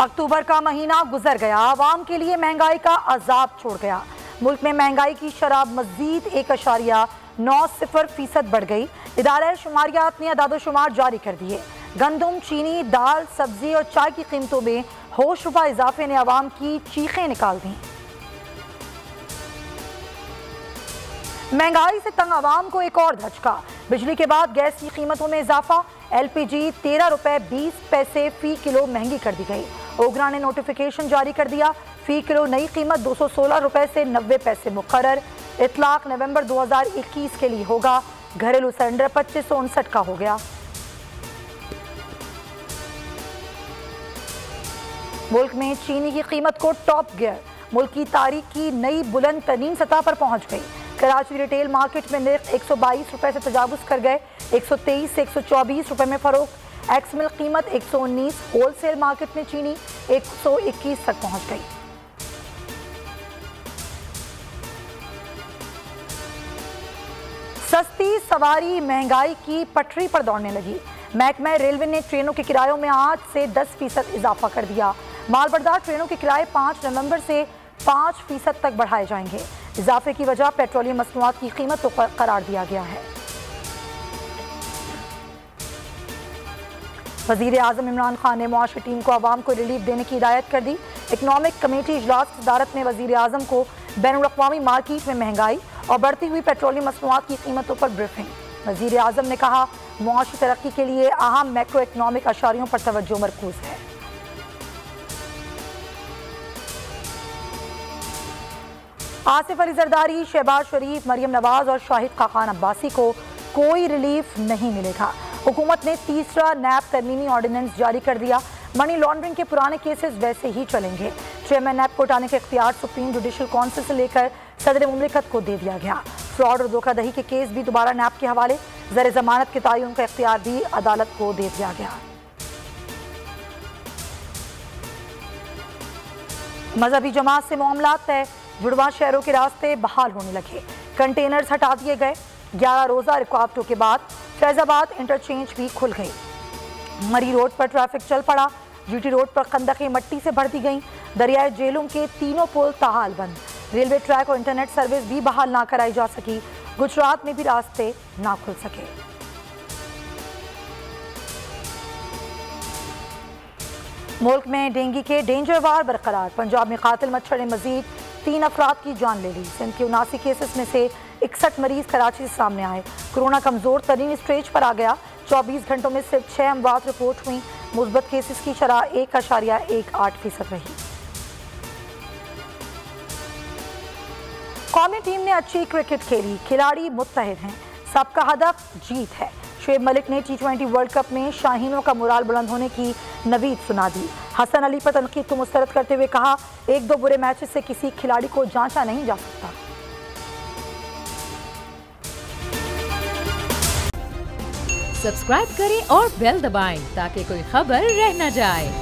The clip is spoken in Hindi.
अक्टूबर का महीना गुजर गया, आवाम के लिए महंगाई का अजाब छोड़ गया। मुल्क में महंगाई की शराब मजीद 1.90% बढ़ गई। इदारा शुमारियात ने अदाद-ओ-शुमार जारी कर दिए। गंदम, चीनी, दाल, सब्जी और चाय की कीमतों में होशरुबा इजाफे ने आवाम की चीखें निकाल दी। महंगाई से तंग आवाम को एक और धचका। बिजली के बाद गैस की कीमतों में इजाफा। LPG 13 रुपए 20 पैसे फी किलो महंगी कर दी गई। ओगरा ने नोटिफिकेशन जारी कर दिया। फी किलो नई कीमत 216 रुपए से 90 पैसे मुकर्रर। इतलाक नवंबर 2021 के लिए होगा। घरेलू सिलेंडर 2559 का हो गया। मुल्क में चीनी की कीमत को टॉप गियर। मुल्क की तारीख की नई बुलंद तरीन सतह पर पहुंच गई। कराची रिटेल मार्केट में निर्ख 122 रुपए से तजावुज कर गए। 123 से 124 रुपए में फरोख्त। एक्स मिल्क कीमत 119। होलसेल मार्केट में चीनी 121 तक पहुंच गई। सस्ती सवारी महंगाई की पटरी पर दौड़ने लगी। महकमा रेलवे ने ट्रेनों के किरायों में 8 से 10% इजाफा कर दिया। मालबरदार ट्रेनों के किराए 5 नवंबर से 5% तक बढ़ाए जाएंगे। इजाफे की वजह पेट्रोलियम मसनूआत की कीमत को करार दिया गया है। वजीर आजम इमरान खान ने मुआशी टीम को आवाम को रिलीफ देने की हिदायत कर दी। इकनॉमिक कमेटी इजलास की सदारत में वजीर आजम को बैनुल-अक़वामी मार्केट में महंगाई और बढ़ती हुई पेट्रोलियम मसनूआत की कीमतों पर ब्रीफिंग। वजीर आजम ने कहा, मुआशी तरक्की के लिए अहम मैक्रो इकनॉमिक अशारियों पर तवज्जो मरकूज है। आसिफ अली जरदारी, शहबाज शरीफ, मरियम नवाज और शाहिद खाकान अब्बासी को कोई रिलीफ नहीं मिलेगा। हुकूमत ने तीसरा नैब तरमीमी ऑर्डिनेंस जारी कर दिया। मनी लॉन्ड्रिंग के पुराने केसेस वैसे ही चलेंगे। चेयरमैन नैब को हटाने के इख्तियार सुप्रीम जुडिशल काउंसिल से लेकर सदर मुमलिकत को दे दिया गया। फ्रॉड और धोखाधड़ी के केस भी दोबारा नैब के हवाले। ज़र जमानत के तयन का इख्तियार भी अदालत को दे दिया गया। मजहबी जमात से मामलात तय। जुड़वा शहरों के रास्ते बहाल होने लगे। कंटेनर्स हटा दिए गए। 11 रोज़ा रुकावटों के बाद फैजाबाद इंटरचेंज भी खुल गई। मरी रोड पर ट्रैफिक चल पड़ा। GT रोड पर खंदकें मिट्टी से भर दी गई। दरियाए जेलों के तीनों पुल ताहाल बंद। रेलवे ट्रैक और इंटरनेट सर्विस भी बहाल ना कराई जा सकी। गुजरात में भी रास्ते ना खुल सके। मुल्क में डेंगू के डेंजर वार बरकरार। पंजाब में कातिल मच्छर ने मजीद 3 अफराद की जान ले ली। सिंध के 79 केसेस में से 61 मरीज कराची से सामने आए। कोरोना कमजोर तरीन स्टेज पर आ गया। 24 घंटों में सिर्फ 6 अमवात रिपोर्ट हुई। मुस्बत केसेस की शरह 1.18% रही। कौमी टीम ने अच्छी क्रिकेट खेली। खिलाड़ी मुत्तहिद हैं। सबका हदफ जीत है। शुएब मलिक ने T20 वर्ल्ड कप में शाहीनों का मोराल बुलंद होने की नवीद सुना दी। हसन अली पर तनकीद को मुस्तरद करते हुए कहा, 1-2 बुरे मैचेस से किसी खिलाड़ी को जांचा नहीं जा सकता। सब्सक्राइब करें और बेल दबाएं ताकि कोई खबर रह न जाए।